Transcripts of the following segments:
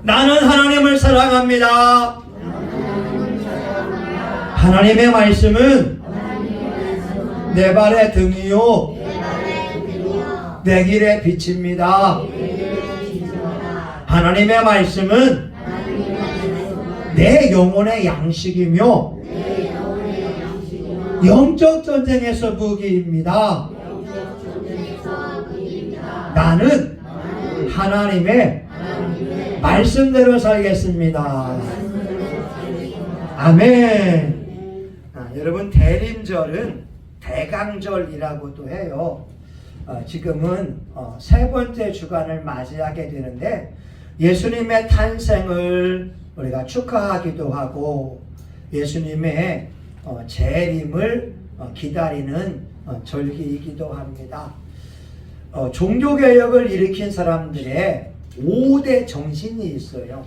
나는 하나님을 사랑합니다. 하나님의 말씀은 내 발의 등이요 내 길의 빛입니다. 하나님의 말씀은 내 영혼의 양식이며 영적 전쟁에서 무기입니다. 나는 하나님의 말씀대로 살겠습니다. 아멘. 여러분, 대림절은 대강절이라고도 해요. 지금은 세 번째 주간을 맞이하게 되는데 예수님의 탄생을 우리가 축하하기도 하고 예수님의 재림을 기다리는 절기이기도 합니다. 종교개혁을 일으킨 사람들의 5대 정신이 있어요.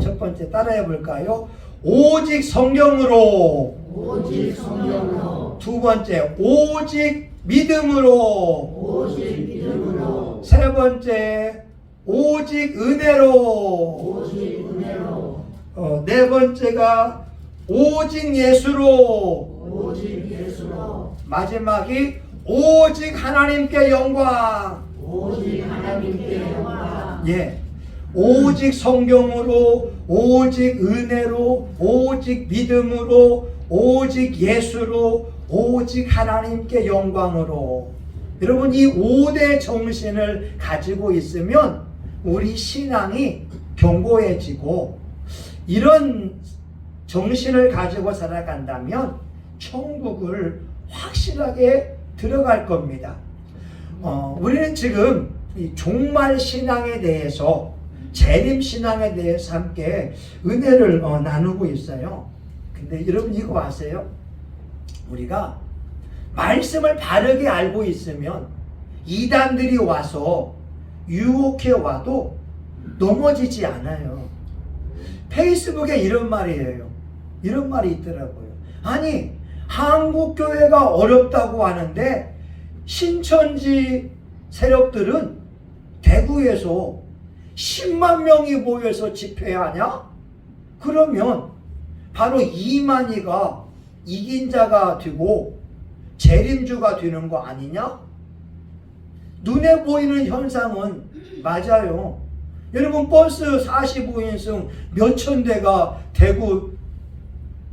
첫 번째 따라해 볼까요? 오직 성경으로. 오직 성경으로. 두 번째 오직 믿음으로. 오직 믿음으로. 세 번째 오직 은혜로. 오직 은혜로. 네 번째가 오직 예수로. 오직 예수로. 마지막이 오직 하나님께 영광. 오직 하나님께 영광. 예. 오직 성경으로, 오직 은혜로, 오직 믿음으로, 오직 예수로, 오직 하나님께 영광으로. 여러분, 이 5대 정신을 가지고 있으면 우리 신앙이 견고해지고 이런 정신을 가지고 살아간다면 천국을 확실하게 들어갈 겁니다. 우리는 지금 이 종말 신앙에 대해서, 재림 신앙에 대해서 함께 은혜를 나누고 있어요. 근데 여러분 이거 아세요? 우리가 말씀을 바르게 알고 있으면 이단들이 와서 유혹해 와도 넘어지지 않아요. 페이스북에 이런 말이에요. 이런 말이 있더라고요. 아니, 한국교회가 어렵다고 하는데 신천지 세력들은 대구에서 10만 명이 모여서 집회하냐? 그러면 바로 이만희가 이긴 자가 되고 재림주가 되는 거 아니냐? 눈에 보이는 현상은 맞아요. 여러분, 버스 45인승 몇천 대가 대구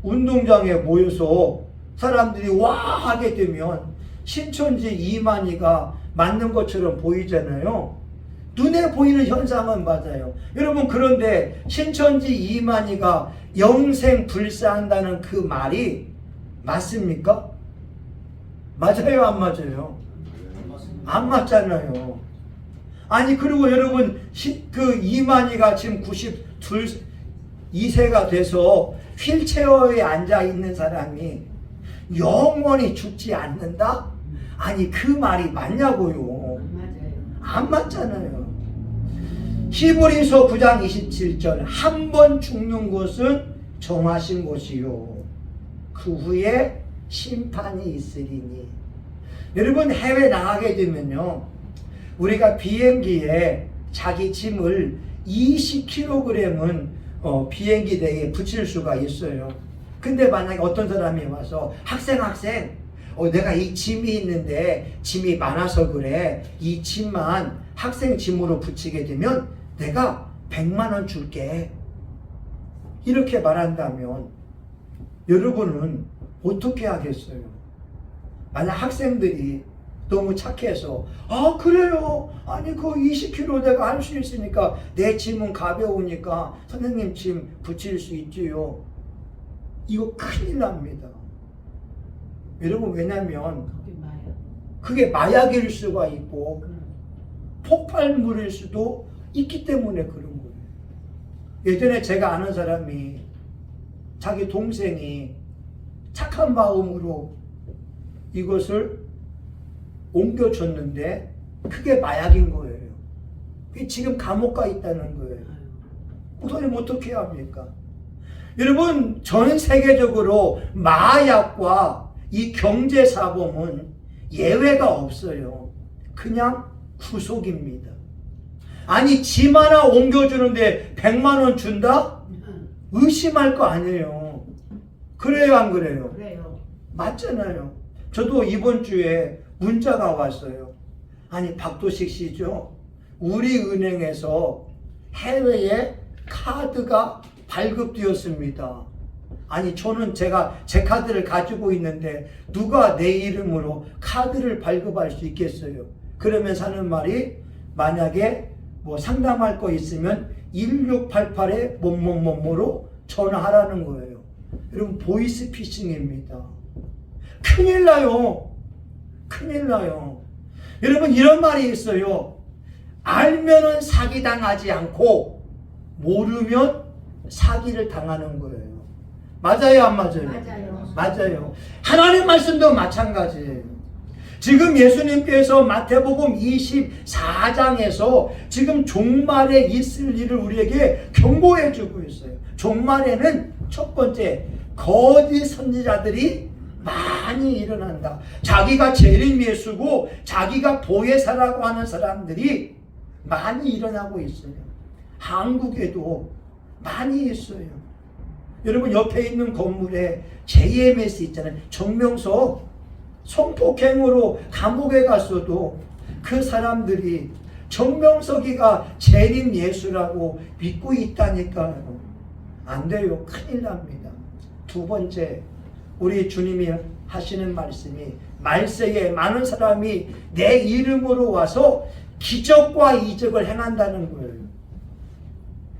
운동장에 모여서 사람들이 와 하게 되면 신천지 이만희가 맞는 것처럼 보이잖아요. 눈에 보이는 현상은 맞아요. 여러분, 그런데 신천지 이만희가 영생 불사한다는 그 말이 맞습니까? 맞아요, 안 맞아요? 안 맞잖아요. 아니, 그리고 여러분, 그 이만희가 지금 92세가 돼서 휠체어에 앉아 있는 사람이 영원히 죽지 않는다? 아니, 그 말이 맞냐고요. 안 맞잖아요. 히브리서 9장 27절, 한 번 죽는 것은 정하신 것이요 그 후에 심판이 있으리니. 여러분, 해외 나가게 되면요, 우리가 비행기에 자기 짐을 20kg은 비행기 내에 붙일 수가 있어요. 근데 만약에 어떤 사람이 와서 학생 내가 이 짐이 있는데 짐이 많아서 그래, 이 짐만 학생 짐으로 붙이게 되면 내가 100만 원 줄게, 이렇게 말한다면 여러분은 어떻게 하겠어요? 만약 학생들이 너무 착해서 그래요, 아니 그 20kg 내가 할 수 있으니까, 내 짐은 가벼우니까 선생님 짐 붙일 수 있지요. 이거 큰일 납니다. 여러분, 왜냐면 그게 마약일 수가 있고 폭발물일 수도 있기 때문에 그런 거예요. 예전에 제가 아는 사람이 자기 동생이 착한 마음으로 이것을 옮겨줬는데 그게 마약인 거예요. 지금 감옥 가 있다는 거예요. 그러면 어떻게 합니까? 여러분, 전 세계적으로 마약과 이 경제사범은 예외가 없어요. 그냥 구속입니다. 아니 짐 하나 옮겨주는데 100만 원 준다? 의심할 거 아니에요. 그래요 안 그래요? 그래요. 맞잖아요. 저도 이번 주에 문자가 왔어요. 아니 박도식 씨죠. 우리 은행에서 해외에 카드가 발급되었습니다. 아니 저는 제가 제 카드를 가지고 있는데 누가 내 이름으로 카드를 발급할 수 있겠어요? 그러면서 하는 말이 만약에 뭐 상담할 거 있으면 1688에 뭐뭐뭐뭐로 전화하라는 거예요. 여러분 보이스피싱입니다. 큰일 나요. 큰일 나요. 여러분 이런 말이 있어요. 알면은 사기당하지 않고 모르면 사기를 당하는 거예요. 맞아요 안 맞아요? 맞아요. 맞아요. 하나님 말씀도 마찬가지예요. 지금 예수님께서 마태복음 24장에서 지금 종말에 있을 일을 우리에게 경고해 주고 있어요. 종말에는 첫 번째 거짓 선지자들이 많이 일어난다. 자기가 재림 예수고 자기가 보혜사라고 하는 사람들이 많이 일어나고 있어요. 한국에도 많이 있어요. 여러분 옆에 있는 건물에 JMS 있잖아요. 정명석 성폭행으로 감옥에 갔어도 그 사람들이 정명석이가 재림 예수라고 믿고 있다니까요. 안 돼요. 큰일 납니다. 두 번째 우리 주님이 하시는 말씀이 말세에 많은 사람이 내 이름으로 와서 기적과 이적을 행한다는 거예요.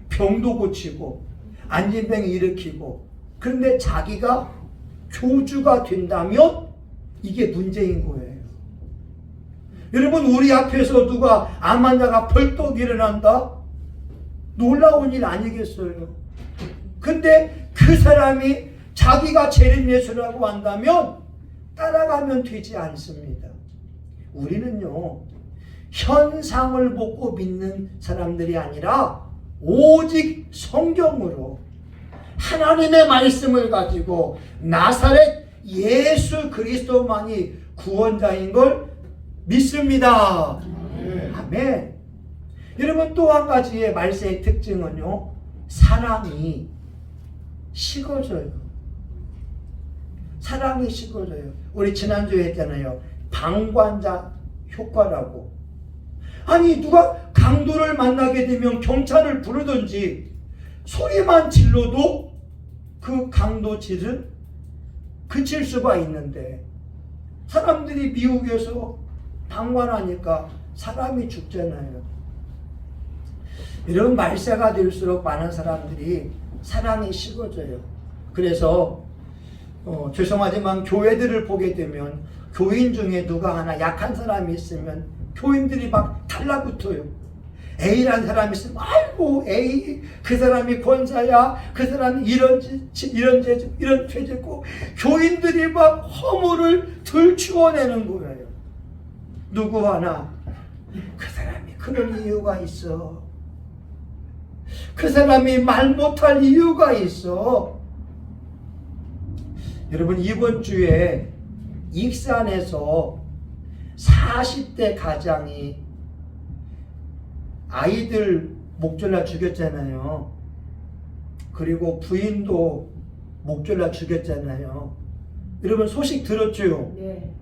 병도 고치고 안진병 일으키고. 그런데 자기가 교주가 된다면 이게 문제인 거예요. 여러분 우리 앞에서 누가 암 환자가 벌떡 일어난다? 놀라운 일 아니겠어요? 근데 그 사람이 자기가 재림 예수라고 한다면 따라가면 되지 않습니다. 우리는요 현상을 보고 믿는 사람들이 아니라 오직 성경으로 하나님의 말씀을 가지고 나사렛 예수 그리스도만이 구원자인 걸 믿습니다. 아멘. 여러분 또 한 가지의 말세의 특징은요 사랑이 식어져요. 사랑이 식어져요. 우리 지난주에 했잖아요. 방관자 효과라고. 아니 누가 강도를 만나게 되면 경찰을 부르든지 소리만 질러도 그 강도질은 그칠 수가 있는데 사람들이 미국에서 방관하니까 사람이 죽잖아요. 이런 말세가 될수록 많은 사람들이 사랑이 식어져요. 그래서 죄송하지만 교회들을 보게 되면 교인 중에 누가 하나 약한 사람이 있으면 교인들이 막 달라붙어요. A라는 사람이 있으면 아이고 A 그 사람이 권사야, 그 사람이 이런 죄짓고 교인들이 막 허물을 들추어내는 거예요. 누구 하나 그 사람이 그런 이유가 있어. 그 사람이 말 못할 이유가 있어. 여러분 이번 주에 익산에서 40대 가장이 아이들 목졸라 죽였잖아요. 그리고 부인도 목졸라 죽였잖아요. 여러분 소식 들었죠? 네.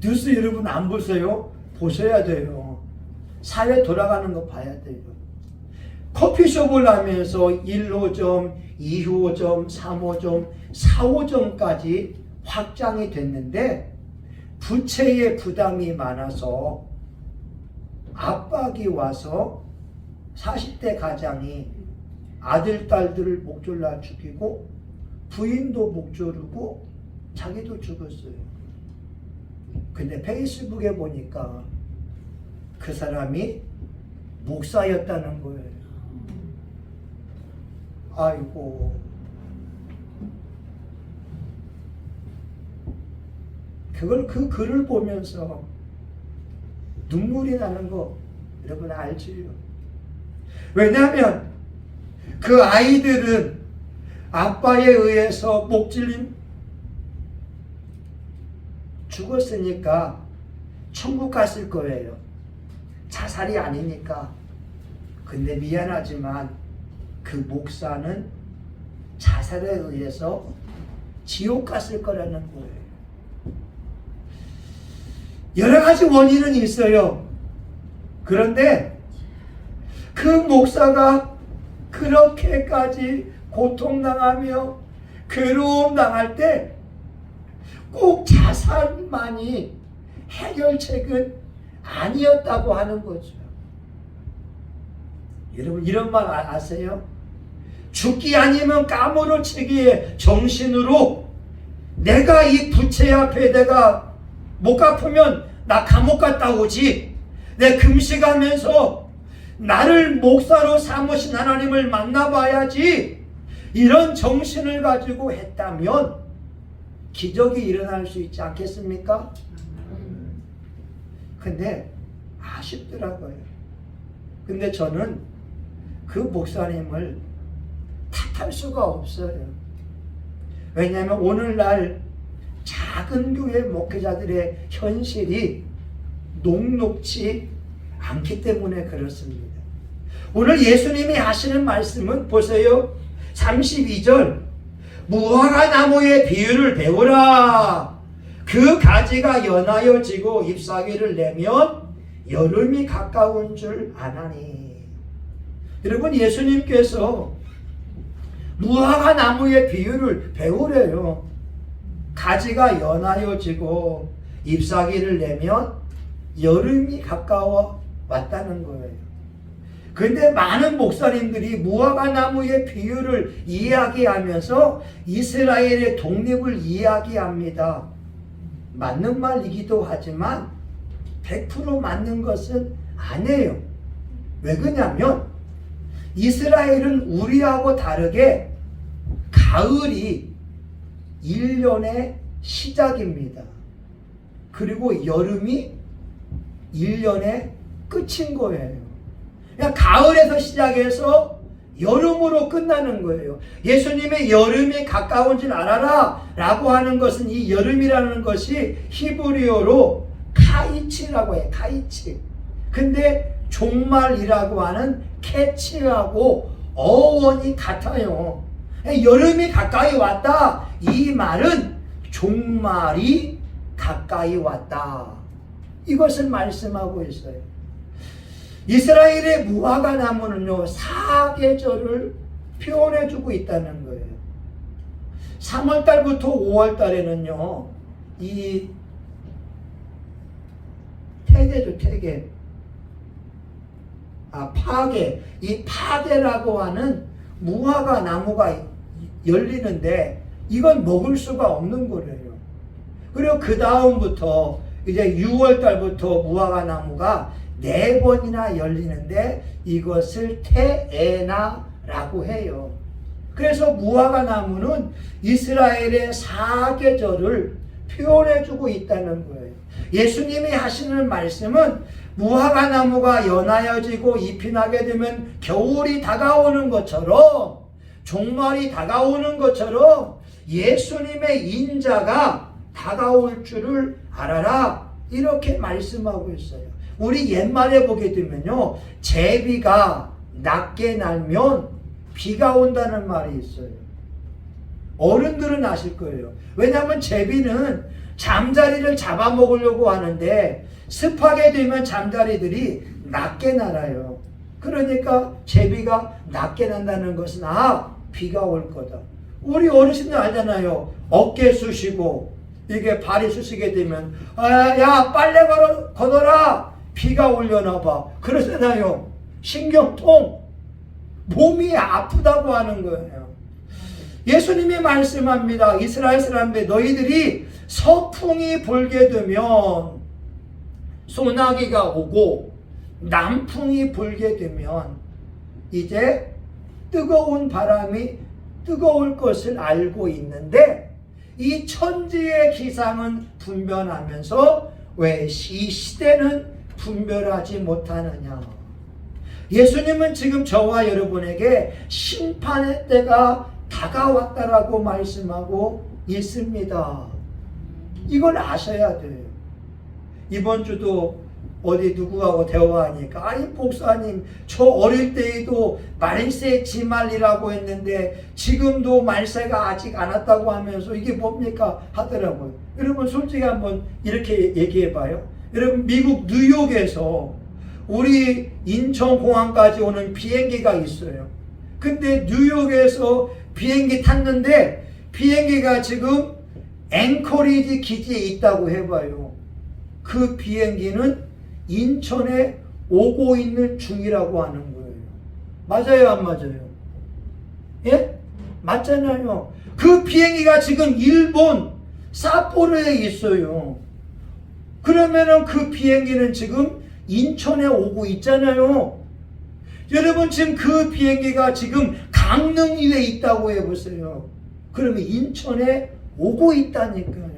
뉴스 여러분 안 보세요? 보셔야 돼요. 사회 돌아가는 거 봐야 돼요. 커피숍을 하면서 1호점, 2호점, 3호점, 4호점까지 확장이 됐는데 부채의 부담이 많아서 압박이 와서 40대 가장이 아들, 딸들을 목졸라 죽이고 부인도 목조르고 자기도 죽었어요. 근데 페이스북에 보니까 그 사람이 목사였다는 거예요. 아이고. 그 글을 보면서 눈물이 나는 거 여러분 알지요? 왜냐하면 그 아이들은 아빠에 의해서 목질림 죽었으니까 천국 갔을 거예요. 자살이 아니니까. 근데 미안하지만 그 목사는 자살에 의해서 지옥 갔을 거라는 거예요. 여러 가지 원인은 있어요. 그런데 그 목사가 그렇게까지 고통당하며 괴로움 당할 때 꼭 자살만이 해결책은 아니었다고 하는 거죠. 여러분 이런 말 아세요? 죽기 아니면 까무러치기의 정신으로 내가 이 부채 앞에 내가 못 갚으면 나 감옥 갔다 오지. 내 금식하면서 나를 목사로 삼으신 하나님을 만나봐야지. 이런 정신을 가지고 했다면 기적이 일어날 수 있지 않겠습니까? 근데 아쉽더라고요. 근데 저는 그 목사님을 탓할 수가 없어요. 왜냐하면 오늘날 작은 교회 목회자들의 현실이 녹록지 않기 때문에 그렇습니다. 오늘 예수님이 하시는 말씀은 보세요. 32절 무화과 나무의 비유를 배우라. 그 가지가 연하여 지고 잎사귀를 내면 여름이 가까운 줄 아나니. 여러분 예수님께서 무화과 나무의 비유를 배우래요. 가지가 연하여 지고 잎사귀를 내면 여름이 가까워 왔다는 거예요. 그런데 많은 목사님들이 무화과 나무의 비유를 이야기하면서 이스라엘의 독립을 이야기합니다. 맞는 말이기도 하지만 100% 맞는 것은 아니에요. 왜 그러냐면 이스라엘은 우리하고 다르게 가을이 1년의 시작입니다. 그리고 여름이 1년의 끝인 거예요. 그냥 가을에서 시작해서 여름으로 끝나는 거예요. 예수님의 여름이 가까운 줄 알아라 라고 하는 것은 이 여름이라는 것이 히브리어로 카이치라고 해요. 카이치. 근데 종말이라고 하는 캐치하고 어원이 같아요. 여름이 가까이 왔다. 이 말은 종말이 가까이 왔다. 이것을 말씀하고 있어요. 이스라엘의 무화과 나무는요, 사계절을 표현해주고 있다는 거예요. 3월달부터 5월달에는요, 이 태계죠, 태계. 파계. 이 파계라고 하는 무화과 나무가 열리는데, 이건 먹을 수가 없는 거래요. 그리고 그 다음부터 이제 6월달부터 무화과 나무가 4번이나 열리는데 이것을 테에나라고 해요. 그래서 무화과 나무는 이스라엘의 사계절을 표현해주고 있다는 거예요. 예수님이 하시는 말씀은 무화과 나무가 연하여지고 잎이 나게 되면 겨울이 다가오는 것처럼, 종말이 다가오는 것처럼 예수님의 인자가 다가올 줄을 알아라. 이렇게 말씀하고 있어요. 우리 옛말에 보게 되면요, 제비가 낮게 날면 비가 온다는 말이 있어요. 어른들은 아실 거예요. 왜냐하면 제비는 잠자리를 잡아먹으려고 하는데 습하게 되면 잠자리들이 낮게 날아요. 그러니까 제비가 낮게 난다는 것은 비가 올 거다. 우리 어르신들 알잖아요. 어깨 쑤시고 이게 발이 쑤시게 되면 야 빨래 걷어라. 비가 올려나 봐. 그러잖아요. 신경통. 몸이 아프다고 하는 거예요. 예수님이 말씀합니다. 이스라엘 사람들 너희들이 서풍이 불게 되면, 소나기가 오고 남풍이 불게 되면 이제 뜨거운 바람이 뜨거울 것을 알고 있는데 이 천지의 기상은 분변하면서 왜 이 시대는 분별하지 못하느냐. 예수님은 지금 저와 여러분에게 심판의 때가 다가왔다라고 말씀하고 있습니다. 이걸 아셔야 돼요. 이번 주도 어디 누구하고 대화하니까 아니 목사님 저 어릴 때에도 말세 지말이라고 했는데 지금도 말세가 아직 안 왔다고 하면서 이게 뭡니까 하더라고요. 여러분 솔직히 한번 이렇게 얘기해 봐요. 여러분 미국 뉴욕에서 우리 인천공항까지 오는 비행기가 있어요. 근데 뉴욕에서 비행기 탔는데 비행기가 지금 앵커리지 기지에 있다고 해봐요. 그 비행기는 인천에 오고 있는 중이라고 하는 거예요. 맞아요, 안 맞아요? 예? 맞잖아요. 그 비행기가 지금 일본 삿포로에 있어요. 그러면은 그 비행기는 지금 인천에 오고 있잖아요. 여러분 지금 그 비행기가 지금 강릉위에 있다고 해보세요. 그러면 인천에 오고 있다니까요.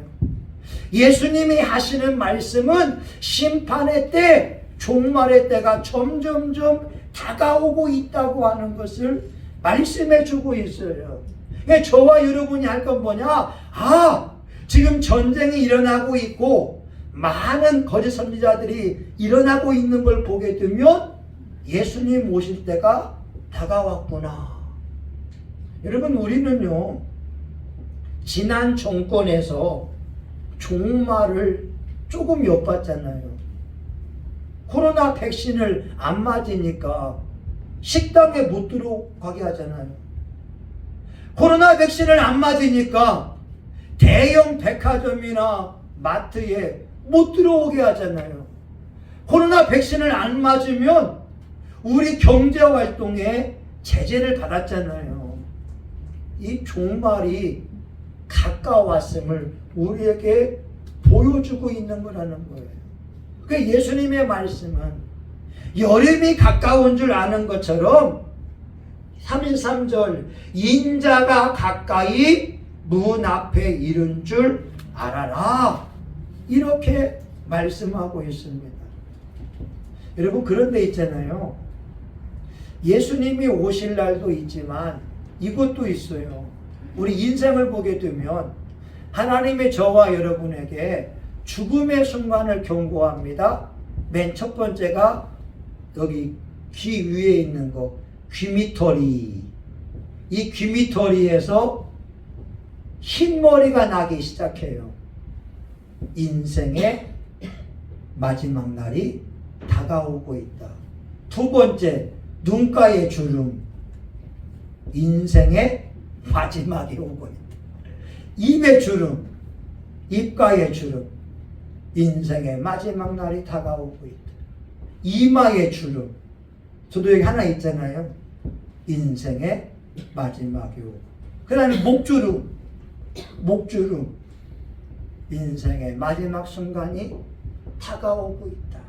예수님이 하시는 말씀은 심판의 때, 종말의 때가 점점점 다가오고 있다고 하는 것을 말씀해 주고 있어요. 저와 여러분이 할 건 뭐냐? 지금 전쟁이 일어나고 있고 많은 거짓 선지자들이 일어나고 있는 걸 보게 되면 예수님 오실 때가 다가왔구나. 여러분 우리는요 지난 정권에서 종말을 조금 엿봤잖아요. 코로나 백신을 안 맞으니까 식당에 못 들어가게 하잖아요. 코로나 백신을 안 맞으니까 대형 백화점이나 마트에 못 들어오게 하잖아요. 코로나 백신을 안 맞으면 우리 경제활동에 제재를 받았잖아요. 이 종말이 가까웠음을 우리에게 보여주고 있는 거라는 거예요. 그 예수님의 말씀은 여름이 가까운 줄 아는 것처럼 33절 인자가 가까이 문 앞에 이른 줄 알아라 이렇게 말씀하고 있습니다. 여러분 그런데 있잖아요. 예수님이 오실 날도 있지만 이것도 있어요. 우리 인생을 보게 되면 하나님이 저와 여러분에게 죽음의 순간을 경고합니다. 맨 첫 번째가 여기 귀 위에 있는 거 귀미터리. 이 귀미터리에서 흰머리가 나기 시작해요. 인생의 마지막 날이 다가오고 있다. 두 번째 눈가의 주름. 인생의 마지막이 오고 있다. 입의 주름, 입가의 주름, 인생의 마지막 날이 다가오고 있다. 이마의 주름, 저도 여기 하나 있잖아요. 인생의 마지막이 오고. 그 다음에 목주름, 목주름, 인생의 마지막 순간이 다가오고 있다.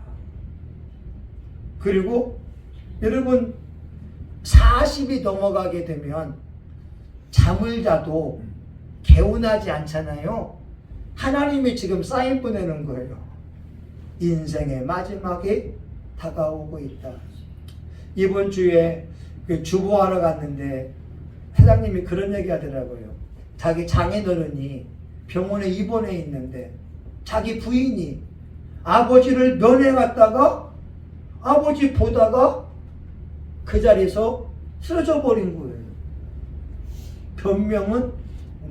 그리고 여러분 40이 넘어가게 되면 잠을 자도 개운하지 않잖아요. 하나님이 지금 사인 보내는 거예요. 인생의 마지막이 다가오고 있다. 이번 주에 주보하러 갔는데 사장님이 그런 얘기 하더라고요. 자기 장인어른이 병원에 입원해 있는데 자기 부인이 아버지를 면회 갔다가 아버지 보다가 그 자리에서 쓰러져 버린 거예요. 변명은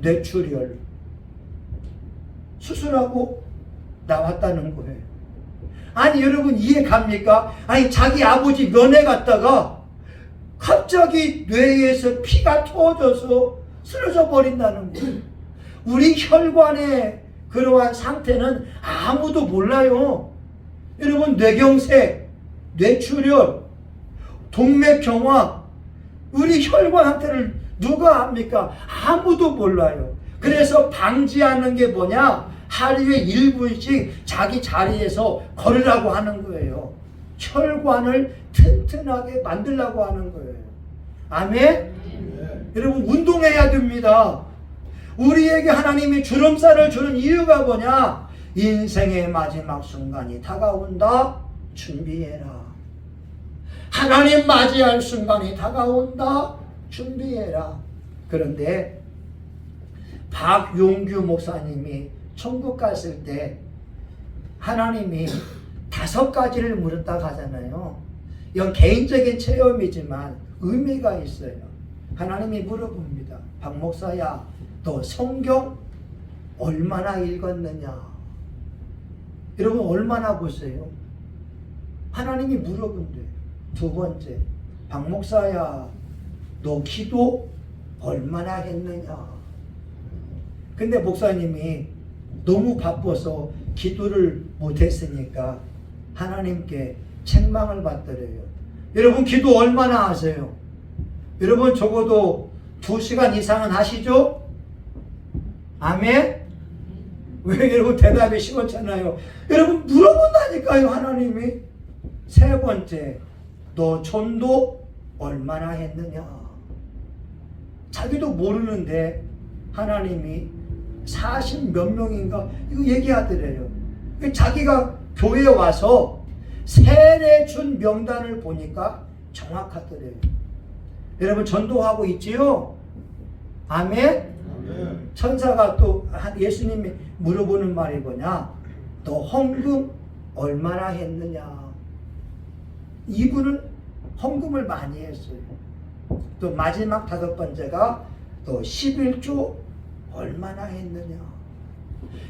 뇌출혈. 수술하고 나왔다는 거예요. 아니 여러분 이해 갑니까? 아니 자기 아버지 면회 갔다가 갑자기 뇌에서 피가 터져서 쓰러져 버린다는 거예요. 우리 혈관의 그러한 상태는 아무도 몰라요. 여러분 뇌경색, 뇌출혈, 동맥경화, 우리 혈관 상태를 누가 합니까? 아무도 몰라요. 그래서 방지하는 게 뭐냐? 하루에 1분씩 자기 자리에서 걸으라고 하는 거예요. 혈관을 튼튼하게 만들라고 하는 거예요. 아멘? 여러분 운동해야 됩니다. 우리에게 하나님이 주름살을 주는 이유가 뭐냐? 인생의 마지막 순간이 다가온다. 준비해라. 하나님 맞이할 순간이 다가온다. 준비해라. 그런데 박용규 목사님이 천국 갔을 때 하나님이 5가지를 물었다 하잖아요. 이건 개인적인 체험이지만 의미가 있어요. 하나님이 물어봅니다. 박 목사야, 너 성경 얼마나 읽었느냐? 여러분 얼마나 보세요? 하나님이 물어본대. 두 번째, 박 목사야, 너 기도 얼마나 했느냐? 근데 목사님이 너무 바빠서 기도를 못했으니까 하나님께 책망을 받더래요. 여러분 기도 얼마나 하세요? 여러분 적어도 2시간 이상은 하시죠? 아멘? 왜 여러분 대답이 쉬웠잖아요. 여러분 물어본다니까요, 하나님이. 세 번째, 너 전도 얼마나 했느냐? 자기도 모르는데 하나님이 40 몇 명인가 이거 얘기하더래요. 자기가 교회에 와서 세례 준 명단을 보니까 정확하더래요. 여러분 전도하고 있지요? 아멘? 천사가 또 예수님이 물어보는 말이 뭐냐? 너 헌금 얼마나 했느냐? 이분은 헌금을 많이 했어요. 또 마지막 5번째가 또 11조 얼마나 했느냐?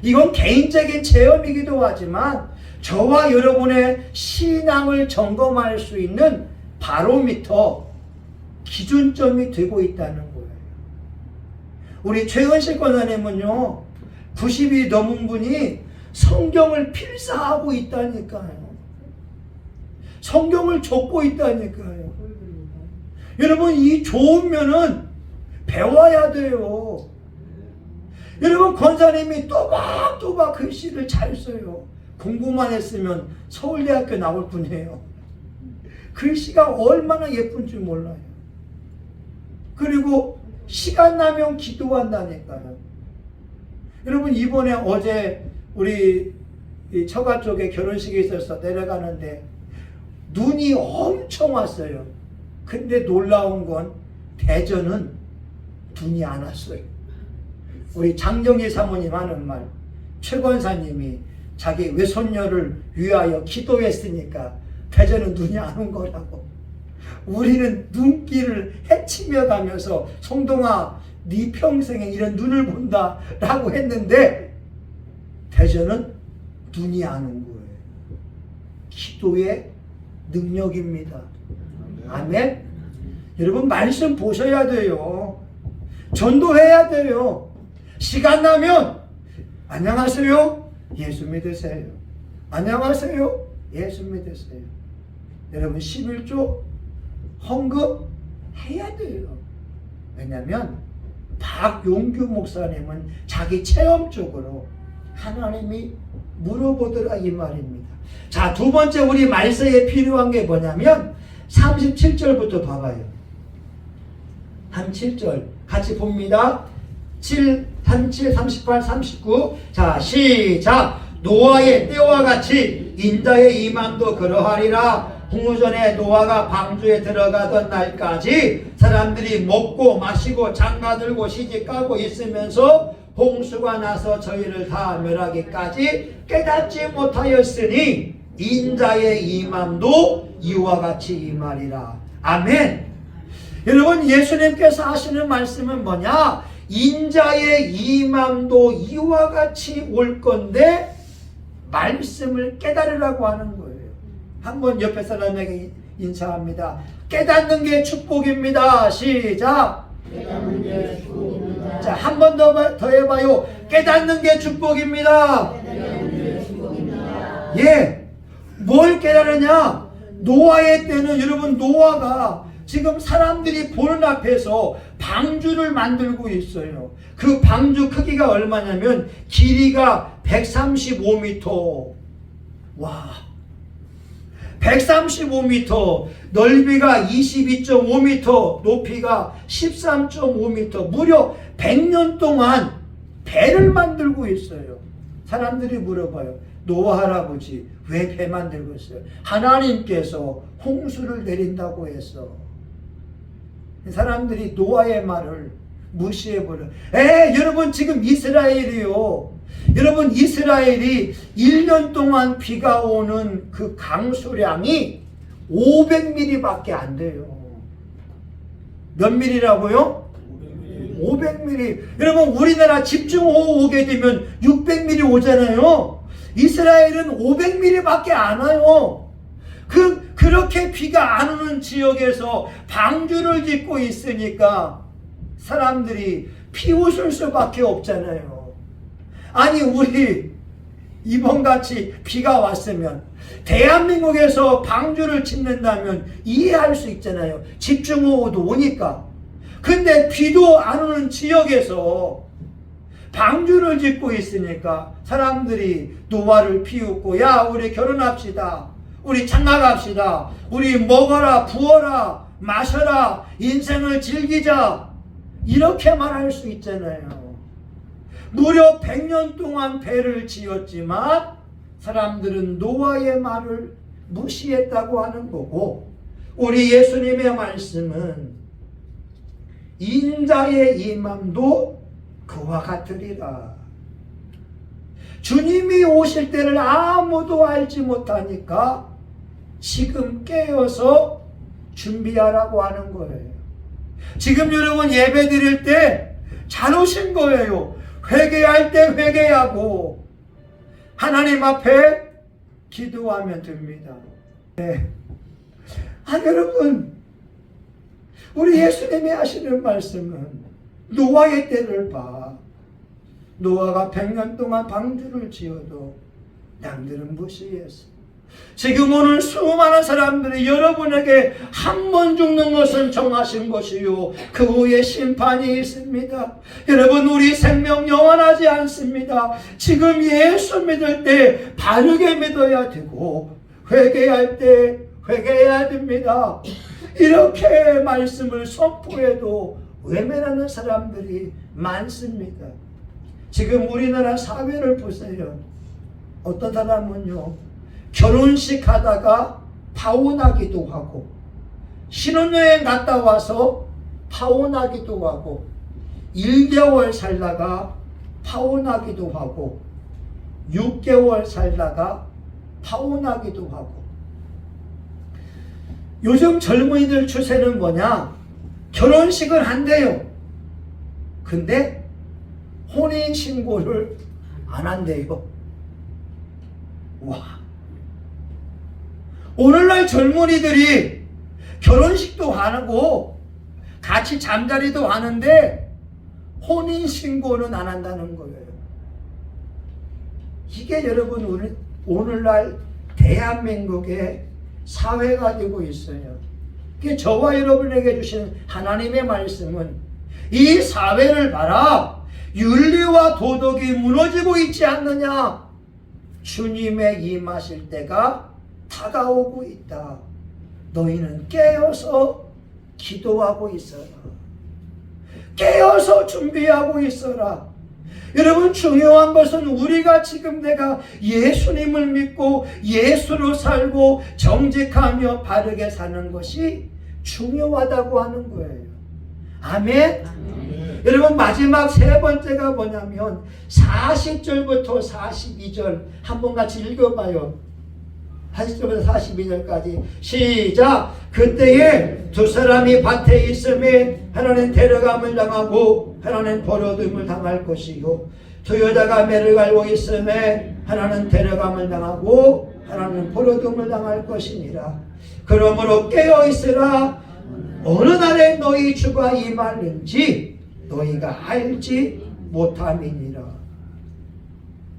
이건 개인적인 체험이기도 하지만 저와 여러분의 신앙을 점검할 수 있는 바로미터, 기준점이 되고 있다는 거예요. 우리 최은실 권사님은요, 90이 넘은 분이 성경을 필사하고 있다니까요. 성경을 적고 있다니까요. 여러분 이 좋은 면은 배워야 돼요. 여러분 권사님이 또박또박 글씨를 잘 써요. 공부만 했으면 서울대학교 나올 뿐이에요. 글씨가 얼마나 예쁜지 몰라요. 그리고 시간 나면 기도한다니까요. 여러분 이번에 어제 우리 처가 쪽에 결혼식이 있어서 내려가는데 눈이 엄청 왔어요. 근데 놀라운 건 대전은 눈이 안 왔어요. 우리 장정희 사모님 하는 말, 최 권사님이 자기 외손녀를 위하여 기도했으니까 대전은 눈이 안 온 거라고. 우리는 눈길을 헤치며 가면서 송동아 네 평생에 이런 눈을 본다 라고 했는데 대전은 눈이 안 온 거예요. 기도의 능력입니다. 아멘? 여러분 말씀 보셔야 돼요. 전도해야 돼요. 시간 나면 안녕하세요, 예수 믿으세요. 안녕하세요, 예수 믿으세요. 여러분 11조 헌금 해야 돼요. 왜냐하면 박용규 목사님은 자기 체험적으로 하나님이 물어보더라 이 말입니다. 자, 두 번째 우리 말세에 필요한 게 뭐냐면 37절부터 봐봐요. 37절 같이 봅니다. 37, 38, 39. 자, 시작. 노아의 때와 같이 인자의 이맘도 그러하리라. 홍수전에 노아가 방주에 들어가던 날까지 사람들이 먹고 마시고 장가들고 시집가고 있으면서 홍수가 나서 저희를 다 멸하기까지 깨닫지 못하였으니 인자의 이맘도 이와 같이 임하리라. 아멘. 여러분 예수님께서 하시는 말씀은 뭐냐? 인자의 이맘도 이와 같이 올 건데 말씀을 깨달으라고 하는 거예요. 한번 옆에 사람에게 인사합니다. 깨닫는 게 축복입니다. 시작. 깨닫는 게 축복입니다. 자, 한 번 더 해봐요. 깨닫는 게 축복입니다. 깨닫는 게 축복입니다. 예. 뭘 깨달으냐? 노아의 때는 여러분 노아가 지금 사람들이 보는 앞에서 방주를 만들고 있어요. 그 방주 크기가 얼마냐면 길이가 135m. 와. 135m, 넓이가 22.5m, 높이가 13.5m, 무려 100년 동안 배를 만들고 있어요. 사람들이 물어봐요. 노아 할아버지 왜 배 만들고 있어요? 하나님께서 홍수를 내린다고 했어. 사람들이 노아의 말을 무시해버려. 여러분 지금 이스라엘이요. 여러분, 이스라엘이 1년 동안 비가 오는 그 강수량이 500mm 안 돼요. 몇 밀리라고요? 500mm. 여러분, 우리나라 집중호우 오게 되면 600mm 오잖아요. 이스라엘은 500mm 안 와요. 그렇게 비가 안 오는 지역에서 방주를 짓고 있으니까 사람들이 비웃을 수밖에 없잖아요. 아니, 우리 이번같이 비가 왔으면 대한민국에서 방주를 짓는다면 이해할 수 있잖아요. 집중호우도 오니까. 근데 비도 안 오는 지역에서 방주를 짓고 있으니까 사람들이 노화를 피우고, 야, 우리 결혼합시다, 우리 장가갑시다, 우리 먹어라 부어라 마셔라 인생을 즐기자, 이렇게 말할 수 있잖아요. 무려 100년 동안 배를 지었지만 사람들은 노아의 말을 무시했다고 하는 거고, 우리 예수님의 말씀은 인자의 임함도 그와 같으리라. 주님이 오실 때를 아무도 알지 못하니까 지금 깨어서 준비하라고 하는 거예요. 지금 여러분 예배 드릴 때 잘 오신 거예요. 회개할 때 회개하고 하나님 앞에 기도하면 됩니다. 네. 여러분, 우리 예수님이 하시는 말씀은 노아의 때를 봐. 노아가 100년 동안 방주를 지어도 남들은 무시했어. 지금 오늘 수많은 사람들이 여러분에게 한 번 죽는 것은 정하신 것이요, 그 후에 심판이 있습니다. 여러분, 우리 생명 영원하지 않습니다. 지금 예수 믿을 때 바르게 믿어야 되고, 회개할 때 회개해야 됩니다. 이렇게 말씀을 선포해도 외면하는 사람들이 많습니다. 지금 우리나라 사회를 보세요. 어떤 사람은요, 결혼식 하다가 파혼하기도 하고, 신혼여행 갔다 와서 파혼하기도 하고, 1개월 살다가 파혼하기도 하고, 6개월 살다가 파혼하기도 하고. 요즘 젊은이들 추세는 뭐냐? 결혼식을 한대요. 근데 혼인신고를 안 한대요. 와. 오늘날 젊은이들이 결혼식도 안 하고 같이 잠자리도 하는데 혼인신고는 안 한다는 거예요. 이게 여러분 오늘날 대한민국의 사회가 되고 있어요. 저와 여러분에게 주신 하나님의 말씀은 이 사회를 봐라, 윤리와 도덕이 무너지고 있지 않느냐, 주님의 임하실 때가 다가오고 있다. 너희는 깨어서 기도하고 있어라. 깨어서 준비하고 있어라. 여러분, 중요한 것은 우리가 지금 내가 예수님을 믿고 예수로 살고 정직하며 바르게 사는 것이 중요하다고 하는 거예요. 아멘? 아멘. 여러분, 마지막 세 번째가 뭐냐면 40절부터 42절 한번 같이 읽어봐요. 40절부터 42절까지 시작. 그때에 두 사람이 밭에 있음에 하나는 데려감을 당하고 하나는 버려둠을 당할 것이요, 두 여자가 매를 갈고 있음에 하나는 데려감을 당하고 하나는 버려둠을 당할 것이니라. 그러므로 깨어있으라. 어느 날에 너희 주가 임하는지 너희가 알지 못함이니라.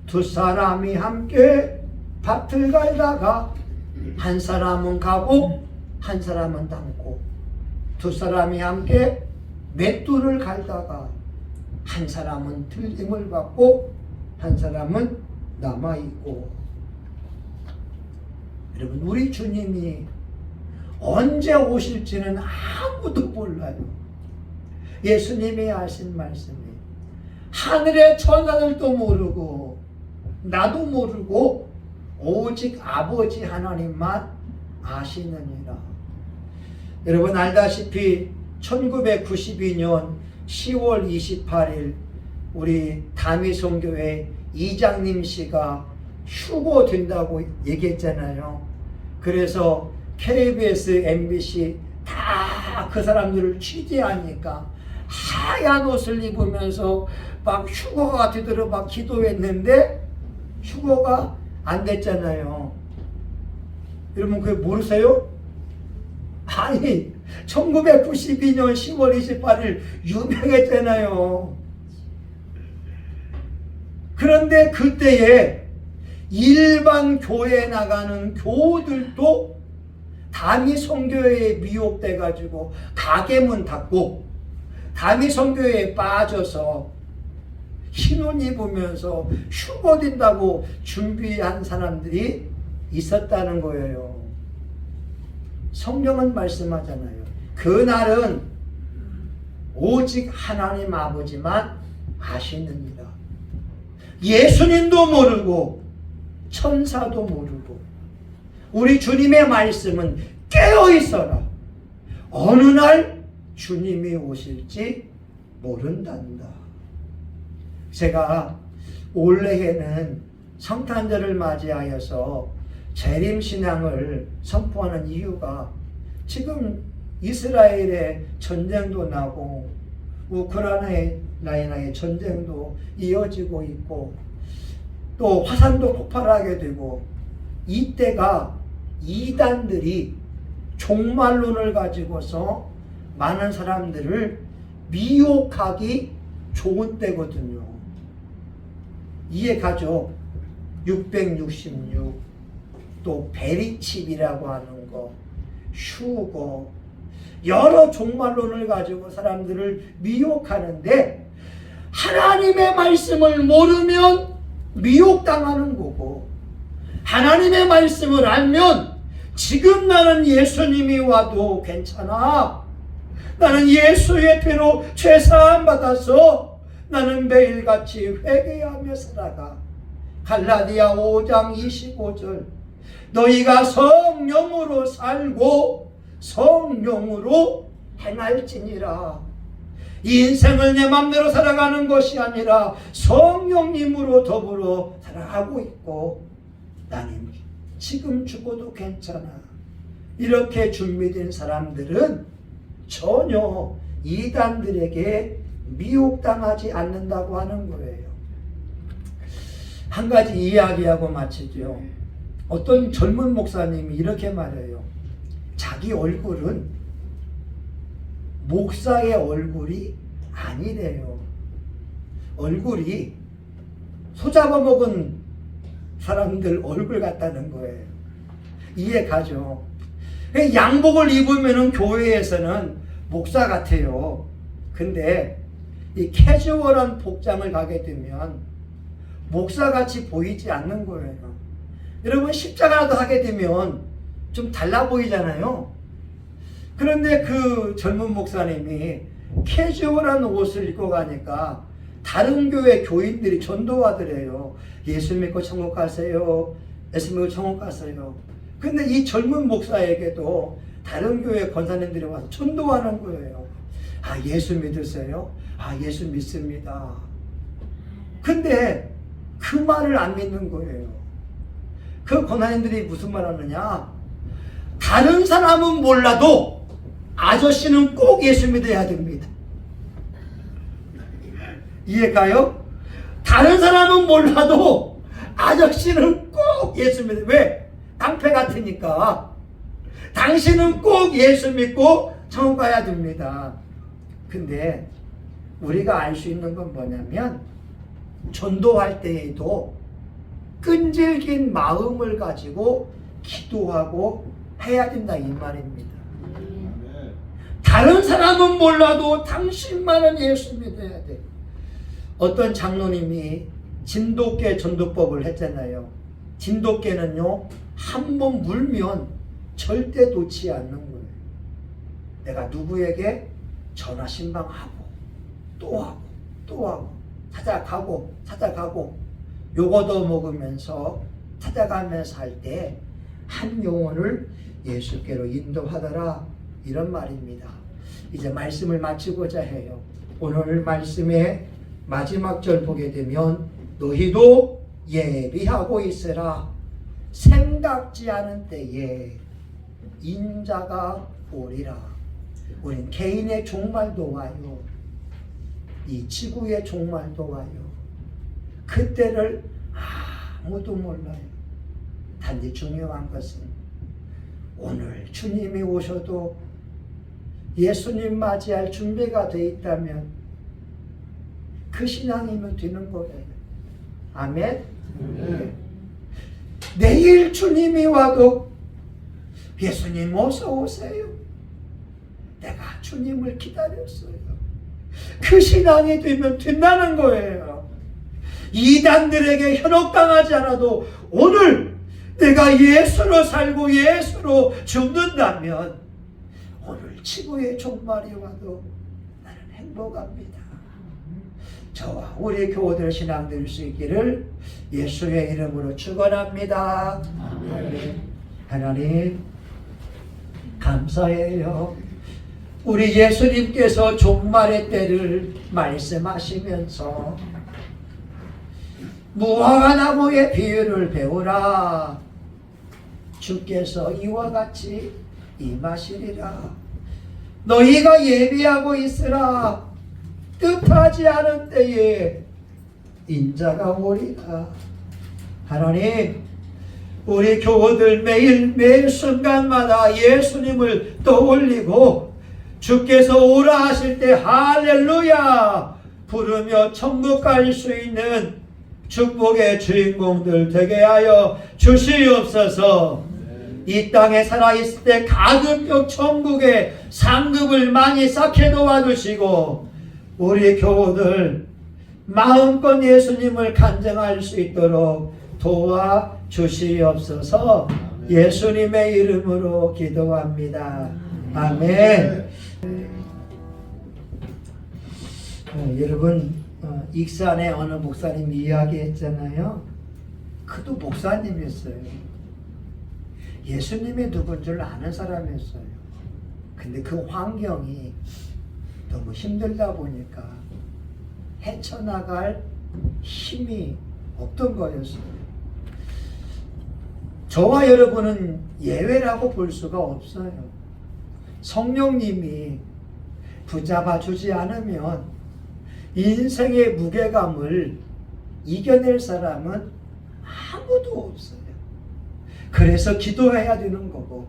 두 사람이 함께 밭을 갈다가 한 사람은 가고 한 사람은 담고, 두 사람이 함께 맷돌을 갈다가 한 사람은 들림을 받고 한 사람은 남아있고. 여러분, 우리 주님이 언제 오실지는 아무도 몰라요. 예수님이 하신 말씀이 하늘의 천사들도 모르고 나도 모르고 오직 아버지 하나님만 아시느니라. 여러분 알다시피 1992년 10월 28일 우리 다미성교회 이장님 씨가 휴고 된다고 얘기했잖아요. 그래서 KBS, MBC 다 그 사람들을 취재하니까 하얀 옷을 입으면서 막 휴거가 되도록 막 기도했는데 휴거가 안 됐잖아요. 여러분 그게 모르세요? 아니 1992년 10월 28일 유명했잖아요. 그런데 그때에 일반 교회에 나가는 교우들도 담이 선교회에 미혹돼 가지고 가게문 닫고 담이 선교회에 빠져서 흰옷 입으면서 휴거 된다고 준비한 사람들이 있었다는 거예요. 성경은 말씀하잖아요. 그날은 오직 하나님 아버지만 아시느니라. 예수님도 모르고 천사도 모르고 우리 주님의 말씀은 깨어있어라. 어느 날 주님이 오실지 모른단다. 제가 올해에는 성탄절을 맞이하여서 재림신앙을 선포하는 이유가 지금 이스라엘의 전쟁도 나고 우크라이나의 전쟁도 이어지고 있고 또 화산도 폭발하게 되고 이때가 이단들이 종말론을 가지고서 많은 사람들을 미혹하기 좋은 때거든요. 이해가죠? 666, 또 베리칩이라고 하는 거, 휴거, 여러 종말론을 가지고 사람들을 미혹하는데 하나님의 말씀을 모르면 미혹당하는 거고 하나님의 말씀을 알면 지금 나는 예수님이 와도 괜찮아. 나는 예수의 피로 죄사함 받아서 나는 매일같이 회개하며 살아가. 갈라디아 5장 25절 너희가 성령으로 살고 성령으로 행할지니라. 이 인생을 내 맘대로 살아가는 것이 아니라 성령님으로 더불어 살아가고 있고 나는 지금 죽어도 괜찮아. 이렇게 준비된 사람들은 전혀 이단들에게 미혹당하지 않는다고 하는 거예요. 한 가지 이야기하고 마치죠. 어떤 젊은 목사님이 이렇게 말해요. 자기 얼굴은 목사의 얼굴이 아니래요. 얼굴이 소잡아먹은 사람들 얼굴 같다는 거예요. 이해 가죠? 양복을 입으면 교회에서는 목사 같아요. 근데 이 캐주얼한 복장을 가게 되면 목사같이 보이지 않는 거예요. 여러분 십자가라도 하게 되면 좀 달라 보이잖아요. 그런데 그 젊은 목사님이 캐주얼한 옷을 입고 가니까 다른 교회 교인들이 전도하더래요. 예수 믿고 천국 가세요. 예수 믿고 천국 가세요. 근데 이 젊은 목사에게도 다른 교회 권사님들이 와서 전도하는 거예요. 아, 예수 믿으세요? 아, 예수 믿습니다. 근데 그 말을 안 믿는 거예요. 그 권사님들이 무슨 말 하느냐? 다른 사람은 몰라도 아저씨는 꼭 예수 믿어야 됩니다. 이해가요? 다른 사람은 몰라도 아저씨는 꼭 예수 믿어요. 왜? 깡패 같으니까. 당신은 꼭 예수 믿고 천국 가야 됩니다. 근데 우리가 알 수 있는 건 뭐냐면 전도할 때에도 끈질긴 마음을 가지고 기도하고 해야 된다 이 말입니다. 다른 사람은 몰라도 당신만은 예수 믿어야 돼. 어떤 장로님이 진돗개 전도법을 했잖아요. 진돗개는요 한 번 물면 절대 놓지 않는 거예요. 내가 누구에게 전화 신방하고 또 하고 또 하고 찾아가고 요거도 먹으면서 찾아가면서 할 때 한 영혼을 예수께로 인도하더라 이런 말입니다. 이제 말씀을 마치고자 해요. 오늘 말씀의 마지막 절 보게 되면 너희도 예비하고 있으라. 생각지 않은 때에 인자가 오리라. 우린 개인의 종말도 와요. 이 지구의 종말도 와요. 그때를 아무도 몰라요. 단지 중요한 것은 오늘 주님이 오셔도 예수님 맞이할 준비가 돼 있다면 그 신앙이면 되는 거예요. 아멘? 네. 내일 주님이 와도 예수님 어서 오세요. 내가 주님을 기다렸어요. 그 신앙이 되면 된다는 거예요. 이단들에게 현혹당하지 않아도 오늘 내가 예수로 살고 예수로 죽는다면 오늘 지구의 종말이 와도 나는 행복합니다. 저와 우리 교우들 신앙 될 수 있기를 예수의 이름으로 축원합니다. 아멘. 하나님 감사해요. 우리 예수님께서 종말의 때를 말씀하시면서 무화과 나무의 비유를 배우라. 주께서 이와 같이 임하시리라. 너희가 예비하고 있으라. 뜻하지 않은 때에 인자가 오리라. 하나님, 우리 교우들 매일 순간마다 예수님을 떠올리고 주께서 오라 하실 때 할렐루야 부르며 천국 갈 수 있는 축복의 주인공들 되게 하여 주시옵소서. 이 땅에 살아있을 때 가급적 천국의 상급을 많이 쌓게 도와주시고 우리 교우들 마음껏 예수님을 간증할 수 있도록 도와주시옵소서. 예수님의 이름으로 기도합니다. 아멘. 여러분 익산에 어느 목사님 이야기했잖아요. 그도 목사님이었어요. 예수님이 누군 줄 아는 사람이었어요. 근데 그 환경이 너무 힘들다 보니까 헤쳐나갈 힘이 없던 거였어요. 저와 여러분은 예외라고 볼 수가 없어요. 성령님이 붙잡아 주지 않으면 인생의 무게감을 이겨낼 사람은 아무도 없어요. 그래서 기도해야 되는 거고,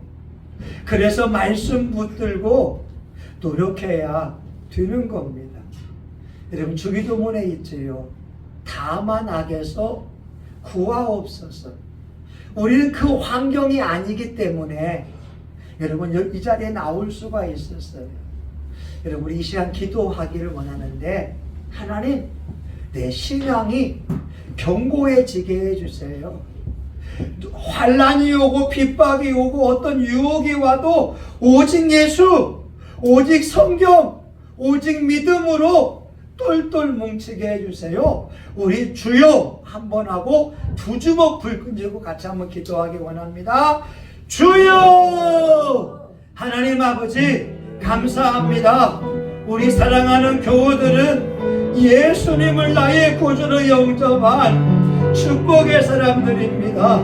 그래서 말씀 붙들고 노력해야 되는 겁니다. 여러분 주기도문에 있지요. 다만 악에서 구하옵소서. 우리는 그 환경이 아니기 때문에 여러분 이 자리에 나올 수가 있었어요. 여러분 우리 이 시간 기도하기를 원하는데 하나님 내 신앙이 견고해지게 해주세요. 환난이 오고 핍박이 오고 어떤 유혹이 와도 오직 예수, 오직 성경, 오직 믿음으로 똘똘 뭉치게 해주세요. 우리 주여 한번 하고 두 주먹 불끈 쥐고 같이 한번 기도하기 원합니다. 주여! 하나님 아버지 감사합니다. 우리 사랑하는 교우들은 예수님을 나의 구주로 영접한 축복의 사람들입니다.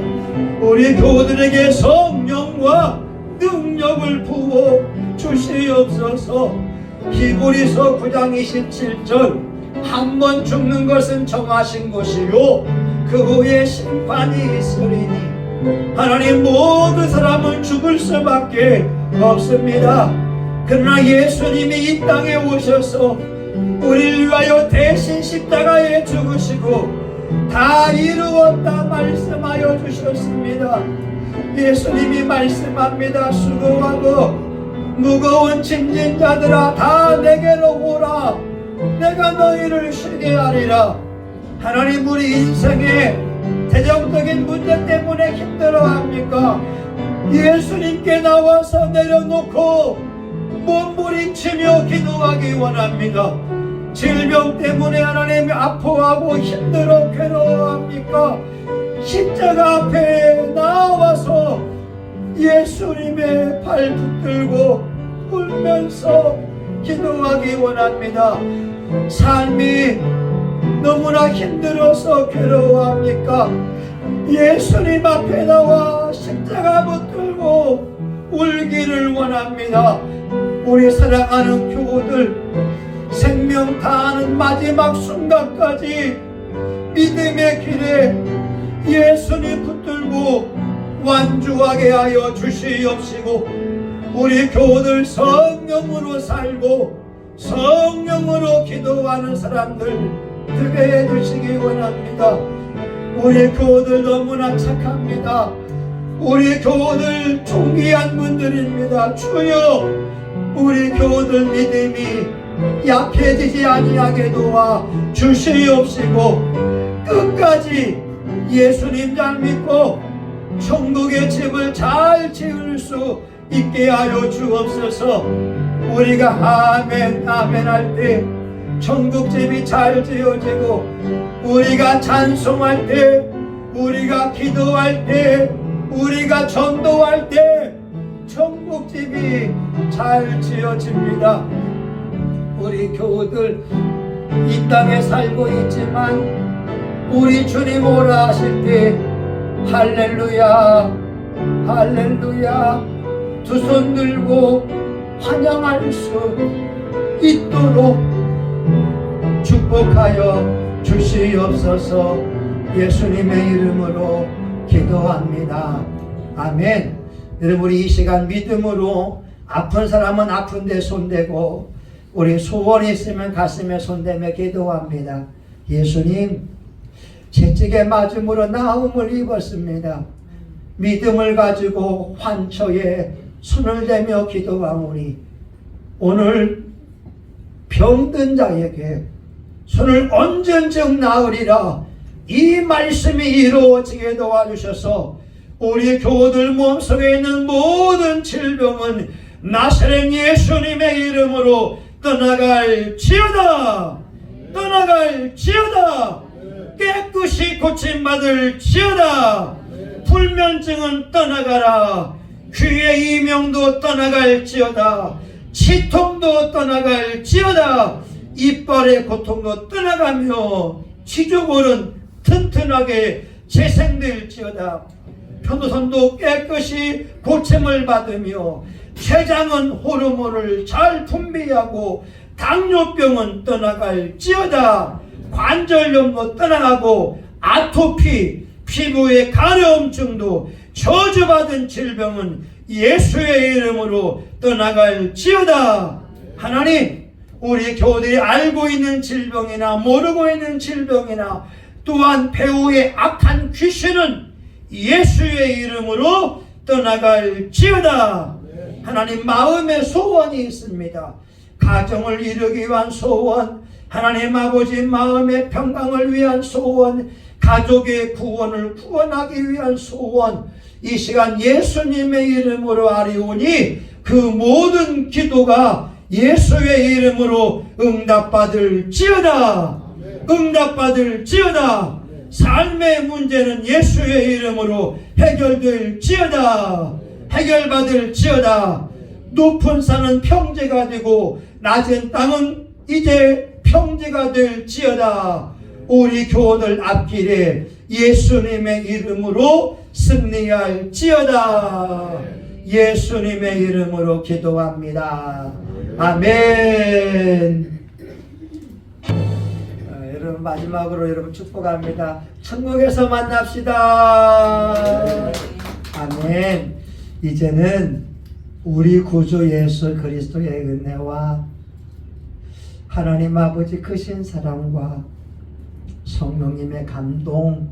우리 교우들에게 성령과 능력을 부어 주시옵소서. 히브리서 9장 27절 한 번 죽는 것은 정하신 것이요 그 후에 심판이 있으리니 하나님 모든 사람은 죽을 수밖에 없습니다. 그러나 예수님이 이 땅에 오셔서 우리를 위하여 대신 십자가에 죽으시고 다 이루었다 말씀하여 주셨습니다. 예수님이 말씀합니다. 수고하고 무거운 짐진 자들아 다 내게로 오라. 내가 너희를 쉬게 하리라. 하나님 우리 인생에 재정적인 문제 때문에 힘들어합니까? 예수님께 나와서 내려놓고 몸부림치며 기도하기 원합니다. 질병 때문에 하나님 아파하고 힘들어 괴로워합니까? 십자가 앞에 나와서 예수님의 발 붙들고 울면서 기도하기 원합니다. 삶이 너무나 힘들어서 괴로워합니까? 예수님 앞에 나와 십자가 붙들고 울기를 원합니다. 우리 사랑하는 교우들, 생명 다하는 마지막 순간까지 믿음의 길에 예수님 붙들고 완주하게 하여 주시옵시고, 우리 교우들 성령으로 살고 성령으로 기도하는 사람들 되게 해주시기 원합니다. 우리 교우들 너무나 착합니다. 우리 교우들 존귀한 분들입니다. 주여, 우리 교우들 믿음이 약해지지 아니하게 도와 주시옵시고, 끝까지 예수님 잘 믿고 천국의 집을 잘 지을 수 있게 하여 주옵소서. 우리가 아멘 아멘 할 때 천국집이 잘 지어지고, 우리가 찬송할 때, 우리가 기도할 때, 우리가 전도할 때 천국집이 잘 지어집니다. 우리 교우들 이 땅에 살고 있지만 우리 주님 오라 하실 때 할렐루야 할렐루야 두 손 들고 환영할 수 있도록 축복하여 주시옵소서. 예수님의 이름으로 기도합니다. 아멘. 여러분, 우리 이 시간 믿음으로 아픈 사람은 아픈데 손대고, 우리 소원이 있으면 가슴에 손대며 기도합니다. 예수님, 채찍에 맞음으로 나음을 입었습니다. 믿음을 가지고 환초에 손을 대며 기도하오니 오늘 병든 자에게 손을 얹은 즉 나으리라, 이 말씀이 이루어지게 도와주셔서 우리 교우들 몸속에 있는 모든 질병은 나사렛 예수님의 이름으로 떠나갈지어다. 떠나갈지어다. 깨끗이 고침받을지어다. 불면증은 떠나가라. 귀의 이명도 떠나갈지어다. 치통도 떠나갈지어다. 이빨의 고통도 떠나가며 지조골은 튼튼하게 재생될지어다. 편도선도 깨끗이 고침을 받으며 췌장은 호르몬을 잘 분비하고 당뇨병은 떠나갈지어다. 관절염도 떠나가고 아토피, 피부의 가려움증도 저주받은 질병은 예수의 이름으로 떠나갈지어다. 하나님, 우리 교우들이 알고 있는 질병이나 모르고 있는 질병이나 또한 배우의 악한 귀신은 예수의 이름으로 떠나갈지어다. 하나님, 마음의 소원이 있습니다. 가정을 이루기 위한 소원, 하나님 아버지 마음의 평강을 위한 소원, 가족의 구원을 구원하기 위한 소원, 이 시간 예수님의 이름으로 아뢰오니 그 모든 기도가 예수의 이름으로 응답받을지어다. 응답받을지어다. 삶의 문제는 예수의 이름으로 해결될지어다. 해결받을지어다. 높은 산은 평지가 되고 낮은 땅은 이제 평지가 될지어다. 우리 교우들 앞길에 예수님의 이름으로 승리할지어다. 예수님의 이름으로 기도합니다. 아멘. 여러분, 마지막으로 여러분 축복합니다. 천국에서 만납시다. 아멘. 이제는 우리 구주 예수 그리스도의 은혜와 하나님 아버지 크신 사랑과 성령님의 감동,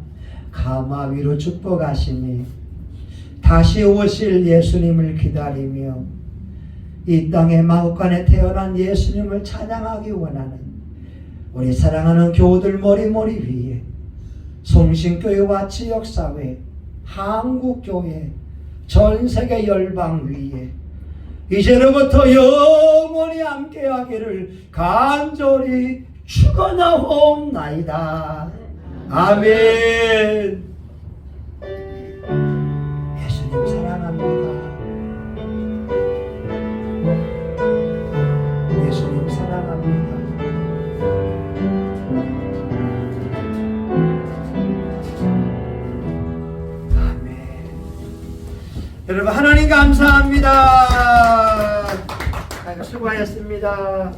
감화, 위로 축복하시니 다시 오실 예수님을 기다리며 이 땅의 마음간에 태어난 예수님을 찬양하기 원하는 우리 사랑하는 교우들 머리머리 위에 송신교회와 지역사회, 한국교회, 전세계 열방 위에 이제로부터 영원히 함께하기를 간절히 축원하옵나이다. 아멘. 예수님 사랑합니다. 예수님 사랑합니다. 감사합니다. 아이고, 수고하셨습니다.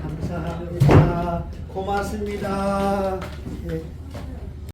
감사합니다. 고맙습니다. 예.